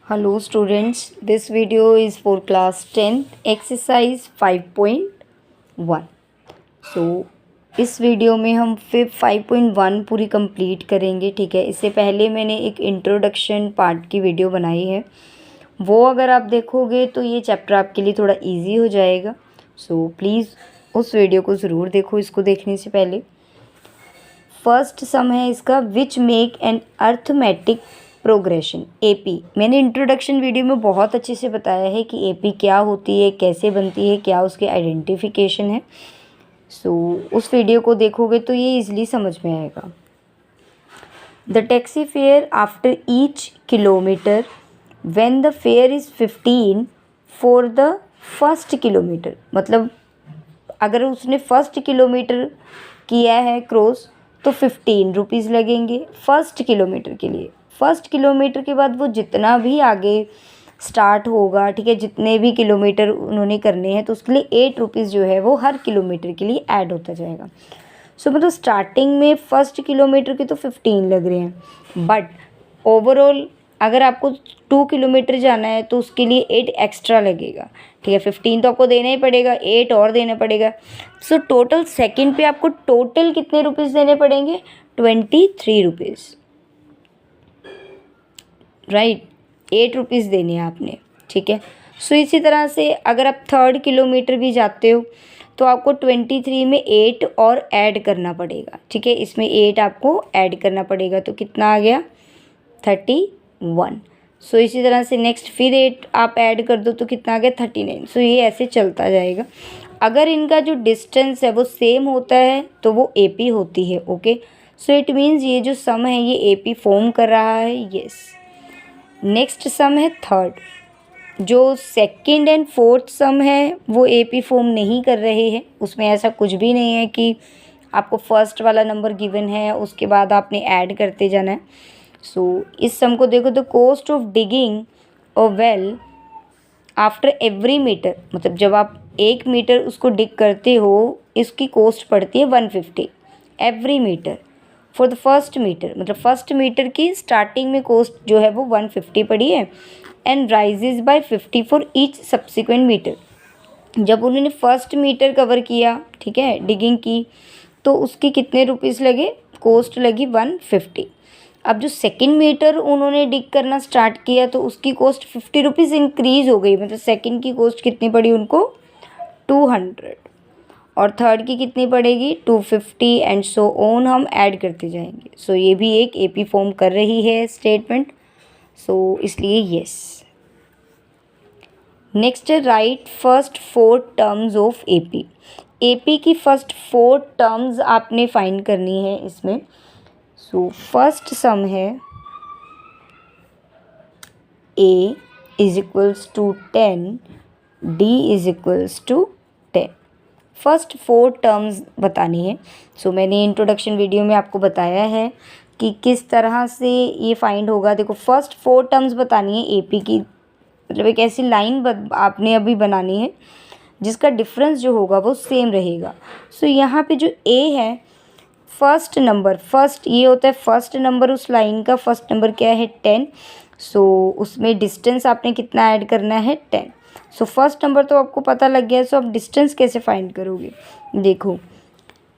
Hello students, this video is for class 10th exercise 5.1. So इस video में हम फिर 5.1 पूरी कंप्लीट करेंगे। ठीक है, इससे पहले मैंने एक इंट्रोडक्शन पार्ट की वीडियो बनाई है, वो अगर आप देखोगे तो ये चैप्टर आपके लिए थोड़ा इजी हो जाएगा। सो प्लीज़ उस वीडियो को ज़रूर देखो। इसको देखने से पहले फर्स्ट सम है इसका, which make an arithmetic progression. AP मैंने इंट्रोडक्शन वीडियो में बहुत अच्छे से बताया है कि एपी क्या होती है, कैसे बनती है, क्या उसके आइडेंटिफिकेशन है। सो उस वीडियो को देखोगे तो ये इजीली समझ में आएगा। The taxi fare after each kilometre when the fair is 15 for the first kilometre. मतलब अगर उसने फर्स्ट किलोमीटर किया है क्रॉस तो 15 रुपीज़ लगेंगे फर्स्ट किलोमीटर के लिए। फर्स्ट किलोमीटर के बाद वो जितना भी आगे स्टार्ट होगा, ठीक है, जितने भी किलोमीटर उन्होंने करने हैं तो उसके लिए 8 रुपीज़ जो है वो हर किलोमीटर के लिए ऐड होता जाएगा। सो मतलब स्टार्टिंग में फर्स्ट किलोमीटर के तो 15 लग रहे हैं, बट ओवरऑल अगर आपको 2 किलोमीटर जाना है तो उसके लिए 8 एक्स्ट्रा लगेगा। ठीक है, 15 तो आपको देना ही पड़ेगा, 8 और देना पड़ेगा। सो टोटल सेकंड पे आपको टोटल कितने रुपीज़ देने पड़ेंगे? 23 रुपीज़, राइट। 8 रुपीज़ देने हैं आपने। ठीक है, सो इसी तरह से अगर आप 3rd किलोमीटर भी जाते हो तो आपको 23 में 8 और ऐड करना पड़ेगा। ठीक है, इसमें 8 आपको ऐड करना पड़ेगा तो कितना आ गया? 31। सो इसी तरह से नेक्स्ट फिर 8 आप ऐड कर दो तो कितना आ गया? 39। सो ये ऐसे चलता जाएगा। अगर इनका जो डिस्टेंस है वो सेम होता है तो वो एपी होती है। ओके, सो इट मीन्स ये जो सम है ये एपी फॉर्म कर रहा है। यस। नेक्स्ट सम है थर्ड। जो सेकंड एंड फोर्थ सम है वो एपी फॉर्म नहीं कर रहे हैं, उसमें ऐसा कुछ भी नहीं है कि आपको फर्स्ट वाला नंबर गिवन है उसके बाद आपने ऐड करते जाना है। सो इस सम को देखो तो cost of digging a well after every metre, मतलब जब आप 1 मीटर उसको डिग करते हो इसकी कॉस्ट पड़ती है 150 every metre. For the first metre, मतलब फर्स्ट मीटर की स्टार्टिंग में कॉस्ट जो है वो 150 पड़ी है, and rises by 50 for each subsequent metre. जब उन्होंने फर्स्ट मीटर कवर किया, ठीक है, डिगिंग की, तो उसके कितने रुपीज़ लगे? कॉस्ट लगी 150। अब जो सेकंड मीटर उन्होंने डिग करना स्टार्ट किया तो उसकी कॉस्ट 50 रुपीज़ इंक्रीज़ हो गई, मतलब सेकंड की कॉस्ट कितनी पड़ी उनको? 200। और थर्ड की कितनी पड़ेगी? 250 एंड सो ऑन हम ऐड करते जाएंगे। सो ये भी एक एपी फॉर्म कर रही है स्टेटमेंट। सो इसलिए यस। नेक्स्ट है write first 4 terms of AP. AP की फर्स्ट 4 टर्म्स आपने फाइंड करनी है इसमें। सो फर्स्ट सम है a is equals to 10, d is equals to 10। First 4 terms बतानी है। सो मैंने इंट्रोडक्शन वीडियो में आपको बताया है कि किस तरह से ये फाइंड होगा। देखो फर्स्ट 4 टर्म्स बतानी है एपी की, मतलब एक ऐसी लाइन आपने अभी बनानी है जिसका डिफरेंस जो होगा वो सेम रहेगा। सो यहाँ पे जो ए है फर्स्ट नंबर, फर्स्ट ये होता है फर्स्ट नंबर उस लाइन का। फर्स्ट नंबर क्या है? 10। सो उसमें डिस्टेंस आपने कितना ऐड करना है? 10। सो फर्स्ट नंबर तो आपको पता लग गया। सो आप डिस्टेंस कैसे फाइंड करोगे? देखो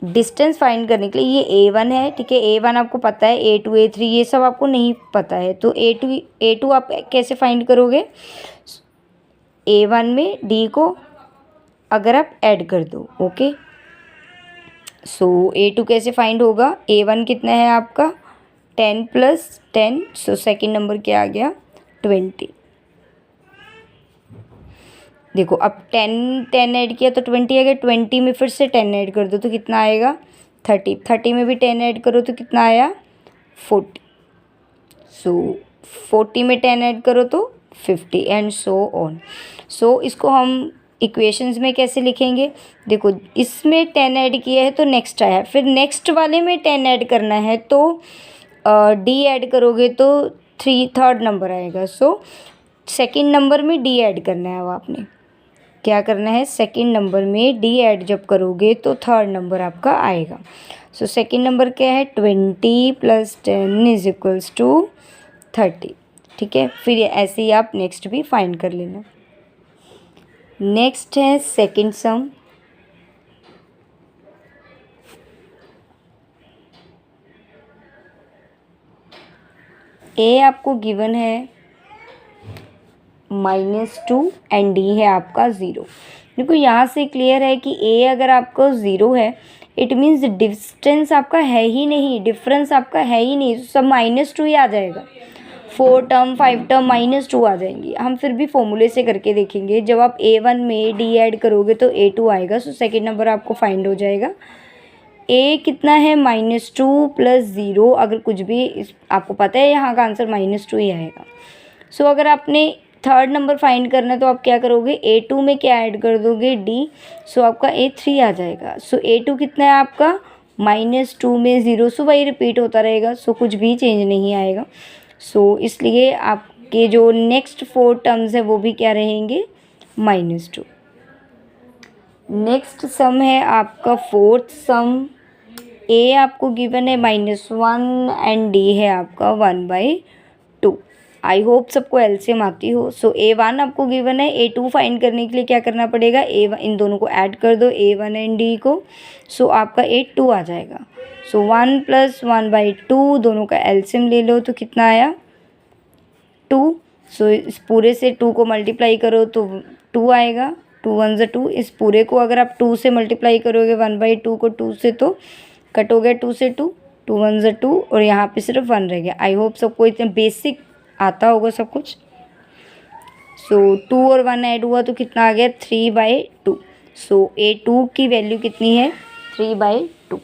डिस्टेंस फाइंड करने के लिए ये A1 है, ठीक है, A1 आपको पता है, A2 A3 ये सब आपको नहीं पता है तो A2 आप कैसे फाइंड करोगे? A1 में D को अगर आप ऐड कर दो। ओके, सो A2 कैसे फाइंड होगा? A1 कितना है आपका? 10 + 10। सो सेकेंड नंबर क्या आ गया? 20। देखो अब 10 ऐड किया तो 20 आ गया। 20 में फिर से 10 ऐड कर दो तो कितना आएगा? 30। 30 में भी 10 ऐड करो तो कितना आया? 40। सो 40 में 10 ऐड करो तो 50 एंड सो ऑन। सो इसको हम इक्वेशंस में कैसे लिखेंगे? देखो इसमें 10 ऐड किया है तो नेक्स्ट आया, फिर नेक्स्ट वाले में 10 ऐड करना है तो डी ऐड करोगे तो थर्ड नंबर आएगा। सो सेकंड नंबर में डी ऐड करना है। अब आपने क्या करना है? सेकंड नंबर में डी ऐड जब करोगे तो थर्ड नंबर आपका आएगा। सो सेकंड नंबर क्या है? 20 + 10 इज इक्वल्स टू 30। ठीक है, फिर ऐसे ही आप नेक्स्ट भी फाइंड कर लेना। नेक्स्ट है सेकंड सम। ए आपको गिवन है -2 एंड डी है आपका 0। देखो यहाँ से क्लियर है कि ए अगर आपको 0 है, इट मीन्स डिस्टेंस आपका है ही नहीं, डिफरेंस आपका है ही नहीं, सब -2 ही आ जाएगा। 4 टर्म 5 टर्म -2 आ जाएंगी। हम फिर भी फॉर्मूले से करके देखेंगे। जब आप A1 में D ऐड करोगे तो A2 आएगा, सो सेकेंड नंबर आपको फाइंड हो जाएगा। ए कितना है -2 + 0, अगर कुछ भी आपको पता है यहाँ का आंसर -2 ही आएगा। सो अगर आपने थर्ड नंबर फाइंड करना है तो आप क्या करोगे, A2 में क्या ऐड कर दोगे, D, सो आपका A3 आ जाएगा। सो A2 कितना है आपका -2 में 0, सो वही रिपीट होता रहेगा, सो कुछ भी चेंज नहीं आएगा। सो इसलिए आपके जो नेक्स्ट 4 टर्म्स है वो भी क्या रहेंगे, -2। नेक्स्ट सम है आपका फोर्थ सम। ए आपको गिवन है -1 एंड डी है आपका 1/2। आई होप सबको एलसीएम आती हो। सो A1 आपको गिवन है, A2 फाइंड करने के लिए क्या करना पड़ेगा, A1 इन दोनों को ऐड कर दो, A1 एंड डी को, सो आपका A2 आ जाएगा। सो 1 + 1/2 दोनों का एलसीएम ले लो तो कितना आया, 2। सो इस पूरे से 2 को मल्टीप्लाई करो तो 2 आएगा, 2 1 ज़ा 2। इस पूरे को अगर आप 2 से मल्टीप्लाई करोगे 1/2 को 2 से तो कट हो गया 2 से 2, 2 1 ज़ा 2 और यहाँ पे सिर्फ 1 रह गया। आई होप सबको इतना बेसिक आता होगा सब कुछ। सो 2 और 1 ऐड हुआ तो कितना आ गया, 3/2। सो A2 की वैल्यू कितनी है, 3/2।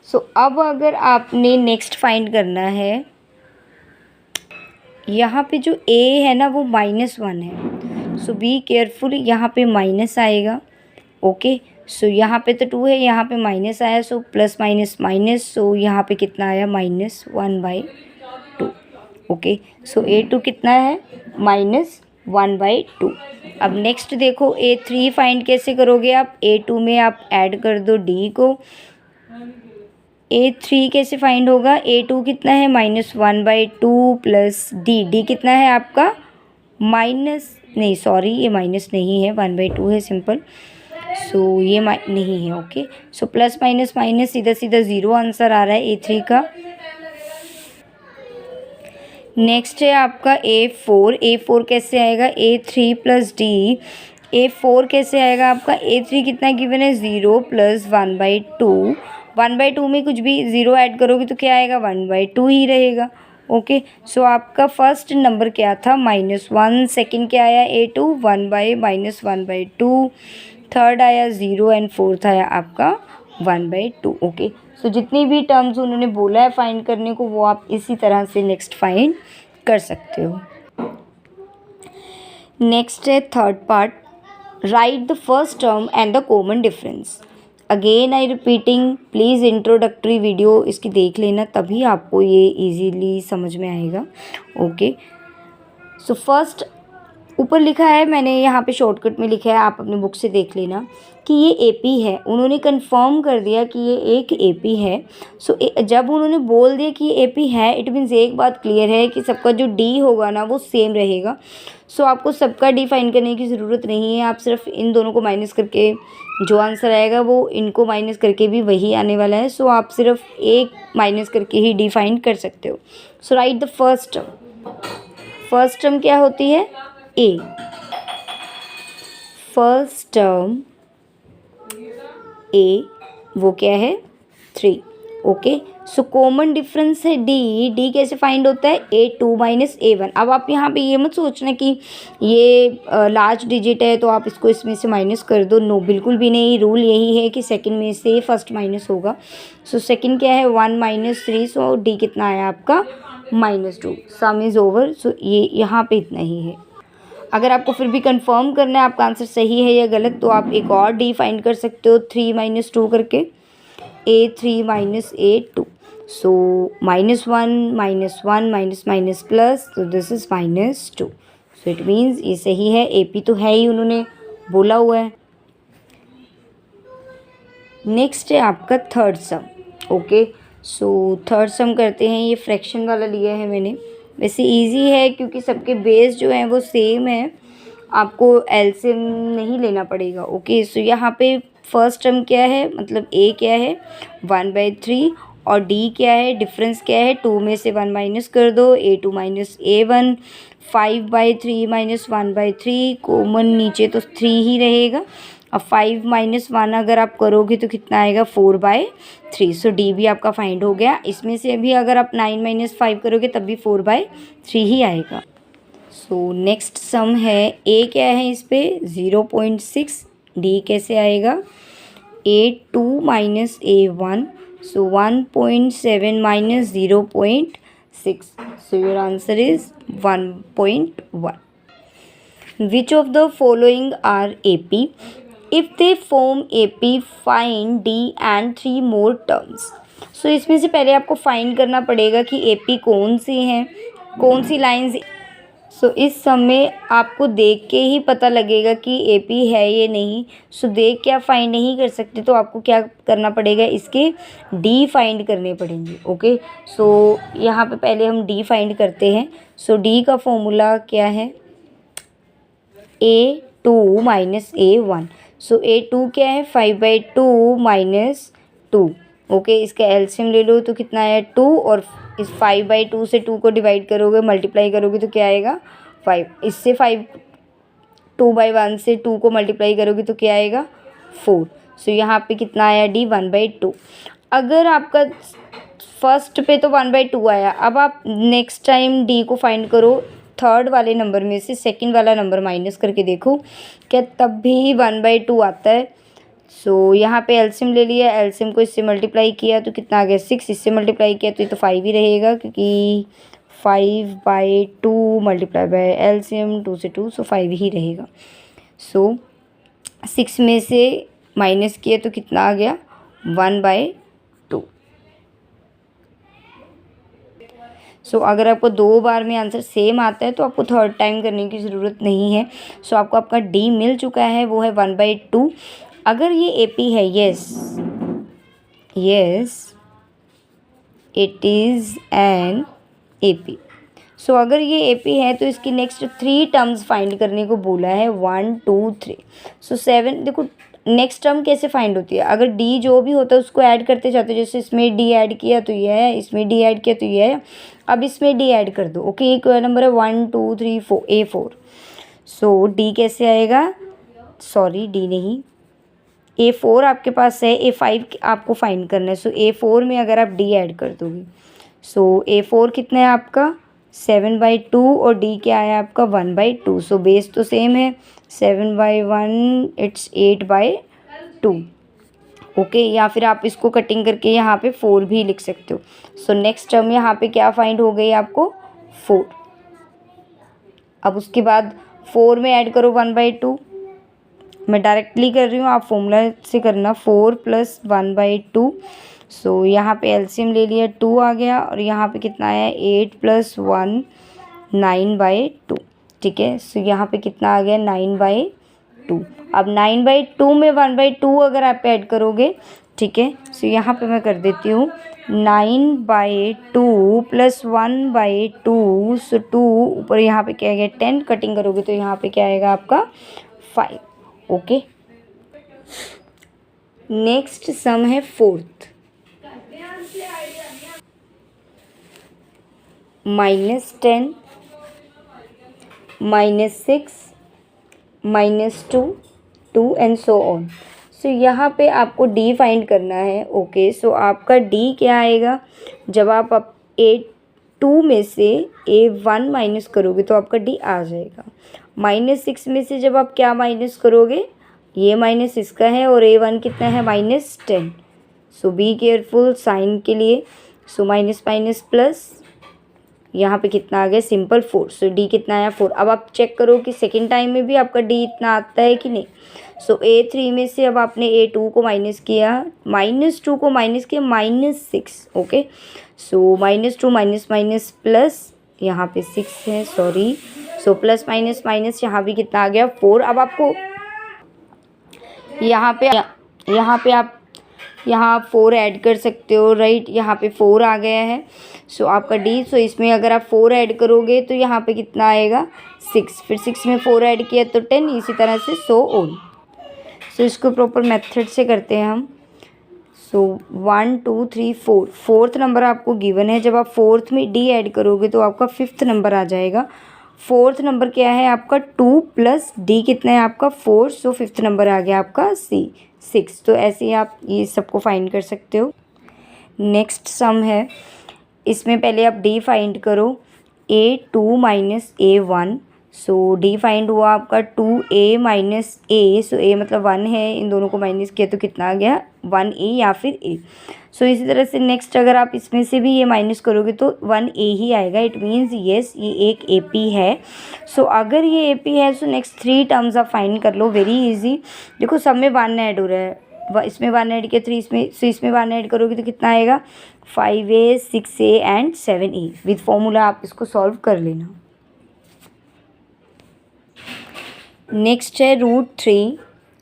सो अब अगर आपने नेक्स्ट फाइंड करना है, यहाँ पे जो A है ना वो -1 है, सो बी केयरफुल, यहाँ पे माइनस आएगा। ओके, सो यहाँ पे तो 2 है, यहाँ पे माइनस आया, सो प्लस माइनस माइनस, सो यहाँ पे कितना आया, -1/2। ओके, सो A2 कितना है, -1/2। अब नेक्स्ट देखो A3 फाइंड कैसे करोगे आप, A2 में आप ऐड कर दो D को। A3 कैसे फाइंड होगा, A2 कितना है, -1/2 प्लस D कितना है आपका नहीं सॉरी ये माइनस नहीं है, 1/2 है सिंपल। सो ये नहीं है। Okay, so plus minus minus सीधा सीधा 0 आंसर आ रहा है A3 का। नेक्स्ट है आपका A4 कैसे आएगा, A3 + D। A4 कैसे आएगा आपका, A3 कितना गिवन है, 0 + 1/2। 1/2 में कुछ भी 0 ऐड करोगे तो क्या आएगा, 1/2 ही रहेगा। ओके, सो आपका फर्स्ट नंबर क्या था, -1, सेकंड क्या आया A2 1/-1/2, थर्ड आया 0 एंड फोर्थ आया आपका 1/2। ओके, सो जितनी भी टर्म्स उन्होंने बोला है फाइंड करने को वो आप इसी तरह से नेक्स्ट फाइंड कर सकते हो। नेक्स्ट है third part, right the first term and the common difference. Again I repeating, please introductory video इसकी देख लेना, तभी आपको ये इजीली समझ में आएगा। ओके, सो फर्स्ट ऊपर लिखा है, मैंने यहाँ पे शॉर्टकट में लिखा है, आप अपनी बुक से देख लेना कि ये AP है। उन्होंने कंफर्म कर दिया कि ये एक AP है। सो जब उन्होंने बोल दिया कि ये AP है, इट मीन्स एक बात क्लियर है कि सबका जो D होगा ना वो सेम रहेगा। सो आपको सबका D फाइंड करने की ज़रूरत नहीं है, आप सिर्फ इन दोनों को माइनस करके जो आंसर आएगा वो इनको माइनस करके भी वही आने वाला है। सो आप सिर्फ एक माइनस करके ही D फाइंड कर सकते हो। So write the first term. First term क्या होती है, A। फर्स्ट टर्म A वो क्या है, 3। ओके, सो कॉमन डिफरेंस है D कैसे फाइंड होता है, A2 - A1। अब आप यहाँ पे ये मत सोचना कि ये लार्ज डिजिट है तो आप इसको इसमें से माइनस कर दो, नो बिल्कुल भी नहीं। रूल यही है कि सेकंड में से फर्स्ट माइनस होगा। सो सेकंड क्या है, 1 - 3, सो D कितना आया आपका, -2। सम इज़ ओवर। सो ये यहाँ पे इतना ही है। अगर आपको फिर भी कंफर्म करना है आपका आंसर सही है या गलत, तो आप एक और D फाइंड कर सकते हो 3 - 2 करके, A3 - A2। सो -1 -1 माइनस प्लस, तो this is -2। So it means ये सही है, AP तो है ही, उन्होंने बोला हुआ है। नेक्स्ट है आपका थर्ड सम। ओके, सो थर्ड सम करते हैं, ये फ्रैक्शन वाला लिया है मैंने। वैसे इजी है क्योंकि सबके बेस जो हैं वो सेम है, आपको एलसीएम नहीं लेना पड़ेगा। ओके, सो यहाँ पे फर्स्ट टर्म क्या है, मतलब ए क्या है 1/3 और डी क्या है, डिफरेंस क्या है, 2 में से 1 माइनस कर दो, A2 minus A1, 5/3 minus 1/3, common नीचे तो 3 ही रहेगा। अब 5 माइनस 1 अगर आप करोगे तो कितना आएगा 4/3। सो डी भी आपका फाइंड हो गया। इसमें से भी अगर आप 9 माइनस 5 करोगे तब भी 4/3 ही आएगा। सो नेक्स्ट सम है, ए क्या है इस पे 0.6, डी कैसे आएगा A2 minus A1, so 1.7 minus 0.6, so your answer is 1.1. Which of the following are AP? If they form AP, find D and 3 more terms. So इसमें से पहले आपको फाइंड करना पड़ेगा कि AP कौन सी हैं, कौन सी लाइंस। सो इस सम में आपको देख के ही पता लगेगा कि AP है ये नहीं। सो देख के आप फाइंड नहीं कर सकते, तो आपको क्या करना पड़ेगा, इसके D फाइंड करने पड़ेंगे। ओके, सो यहाँ पे पहले हम D फाइंड करते हैं। सो D का फॉर्मूला क्या है, A2 माइनस A1। सो A2 क्या है 5/2 माइनस 2। ओके, इसका एलसीएम ले लो तो कितना आया 2, और इस 5/2 से 2 को डिवाइड करोगे, मल्टीप्लाई करोगे तो क्या आएगा 5। इससे 5 2/1 से 2 को मल्टीप्लाई करोगे तो क्या आएगा 4। सो यहाँ पे कितना आया D 1/2। अगर आपका फर्स्ट पे तो 1/2 आया, अब आप नेक्स्ट टाइम D को फाइंड करो, थर्ड वाले नंबर में से सेकंड वाला नंबर माइनस करके देखो क्या तब भी 1/2 आता है। सो यहाँ पे एलसीएम ले लिया, एलसीएम को इससे मल्टीप्लाई किया तो कितना आ गया 6, इससे मल्टीप्लाई किया तो ये तो 5 ही रहेगा, क्योंकि 5/2 मल्टीप्लाई बाय एलसीएम 2 से 2, सो 5 ही रहेगा। सो 6 में से माइनस किया तो कितना आ गया 1/2। सो अगर आपको 2 बार में आंसर सेम आता है तो आपको थर्ड टाइम करने की ज़रूरत नहीं है। सो आपको आपका डी मिल चुका है, वो है 1/2। अगर ये एपी है, yes it is an AP. So अगर ये एपी है तो इसकी नेक्स्ट 3 टर्म्स फाइंड करने को बोला है, 1 2 3। सो 7, देखो नेक्स्ट टर्म कैसे फाइंड होती है, अगर डी जो भी होता है उसको ऐड करते जाते हो, जैसे इसमें डी ऐड किया तो ये है, इसमें डी ऐड किया तो ये है, अब इसमें डी ऐड कर दो। ओके, एक नंबर है 1 2 3 4 A4। सो डी कैसे आएगा, सॉरी डी नहीं, A4 आपके पास है, A5 आपको फाइंड करना है। सो A4 में अगर आप डी ऐड कर दोगे, सो A4 कितना है आपका 7/2 और डी क्या है आपका 1/2। सो बेस तो सेम है, 7/1 इट्स 8/2। ओके, या फिर आप इसको कटिंग करके यहाँ पे 4 भी लिख सकते हो। सो नेक्स्ट टर्म यहाँ पे क्या फाइंड हो गई आपको 4। अब उसके बाद 4 में ऐड करो 1/2, मैं डायरेक्टली कर रही हूँ, आप फॉर्मूला से करना, 4 + 1/2। सो यहाँ पे एलसीएम ले लिया 2 आ गया, और यहाँ पे कितना आया 8 + 1 9/2। ठीक है, सो यहाँ पे कितना आ गया 9/2। अब 9/2 में 1/2 अगर आप ऐड करोगे, ठीक है, सो यहाँ पे मैं कर देती हूँ 9/2 + 1/2, सो 2 ऊपर यहाँ पे क्या गया 10, कटिंग करोगे तो यहाँ पे क्या आएगा आपका 5। ओके, नेक्स्ट सम है फोर्थ, -10 -6 -2 2 एंड सो ऑन। सो यहाँ पे आपको डी फाइंड करना है। ओके, सो आपका डी क्या आएगा, जब आप A2 में से A1 माइनस करोगे तो आपका डी आ जाएगा। -6 में से जब आप क्या माइनस करोगे, ये माइनस इसका है, और A1 कितना है -10। सो बी केयरफुल साइन के लिए। सो माइनस माइनस प्लस, यहाँ पे कितना आ गया सिंपल 4। सो डी कितना आया 4। अब आप चेक करो कि सेकेंड टाइम में भी आपका डी इतना आता है कि नहीं। सो A3 में से अब आपने A2 को माइनस किया, -2 को माइनस किया -6। ओके, सो -2 माइनस माइनस प्लस, यहाँ पे 6 है, sorry. So plus minus minus, यहाँ भी कितना आ गया 4। अब आपको यहाँ पे आप यहाँ आप 4 ऐड कर सकते हो, राइट। यहाँ पे 4 आ गया है, सो आपका डी। सो इसमें अगर आप 4 ऐड करोगे तो यहाँ पे कितना आएगा 6, फिर 6 में 4 ऐड किया तो 10, इसी तरह से सो ऑन। सो इसको प्रॉपर मेथड से करते हैं हम। सो 1 2 3 4, फोर्थ नंबर आपको गिवन है। जब आप फोर्थ में डी ऐड करोगे तो आपका फिफ्थ नंबर आ जाएगा। फोर्थ नंबर क्या है आपका 2 प्लस डी कितना है आपका 4, सो फिफ्थ नंबर आ गया आपका सी 6। तो ऐसे ही आप ये सबको फाइंड कर सकते हो। नेक्स्ट सम है, इसमें पहले आप डी फाइंड करो, A2 माइनस A1। सो डी फाइंड हुआ आपका 2A minus A। So A मतलब 1 है, इन दोनों को माइनस किया तो कितना आ गया 1A या फिर A। सो इसी तरह से नेक्स्ट अगर आप इसमें से भी ये माइनस करोगे तो 1A ही आएगा। इट मीन्स येस ये एक AP है। सो अगर ये AP है सो नेक्स्ट 3 टर्म्स आप फाइंड कर लो, वेरी इजी। देखो सब में 1 ऐड हो रहा है, इसमें 1 ऐड किया 3, इसमें 1 ऐड करोगे तो कितना आएगा 5A 6A and 7A। With formula आप इसको सॉल्व कर लेना। नेक्स्ट है √3,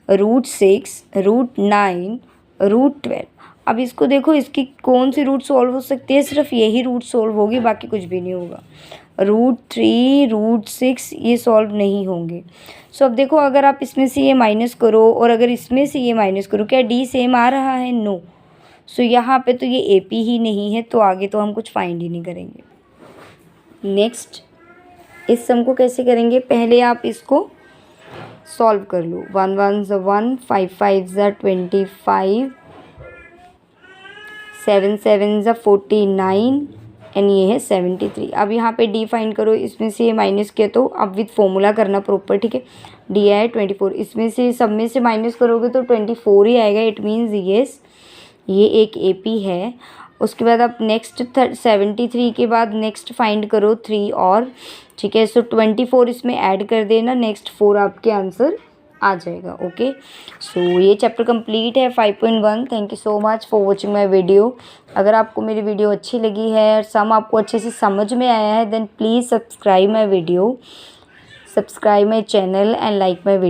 √6, √9, √12। अब इसको देखो, इसकी कौन सी रूट सॉल्व हो सकती है, सिर्फ यही रूट सॉल्व होगी, बाकी कुछ भी नहीं होगा। √3, √6 ये सॉल्व नहीं होंगे। सो अब देखो अगर आप इसमें से ये माइनस करो और अगर इसमें से ये माइनस करो, क्या डी सेम आ रहा है? नो। सो यहाँ पे तो ये AP ही नहीं है, तो आगे तो हम कुछ फाइंड ही नहीं करेंगे। नेक्स्ट इस सम को कैसे करेंगे, पहले आप इसको सॉल्व कर लो। 1 1 ज़ 1, 5 5 ज़ 25, 7 7 ज़ 49 एंड ये है 73। अब यहाँ पे डी फाइंड करो, इसमें से ये माइनस किया तो अब विथ फॉर्मूला करना प्रॉपर, ठीक है। डी है 24, इसमें से सब में से माइनस करोगे तो 24 ही आएगा। इट मीन्स येस ये एक AP है। उसके बाद आप नेक्स्ट 73 के बाद नेक्स्ट फाइंड करो 3 और, ठीक है। सो 24 इसमें ऐड कर देना, नेक्स्ट 4 आपके आंसर आ जाएगा। ओके, सो ये चैप्टर कंप्लीट है 5.1। Thank you so much for watching my video. अगर आपको मेरी वीडियो अच्छी लगी है और सम आपको अच्छे से समझ में आया है then please subscribe my video, subscribe my channel and like my video.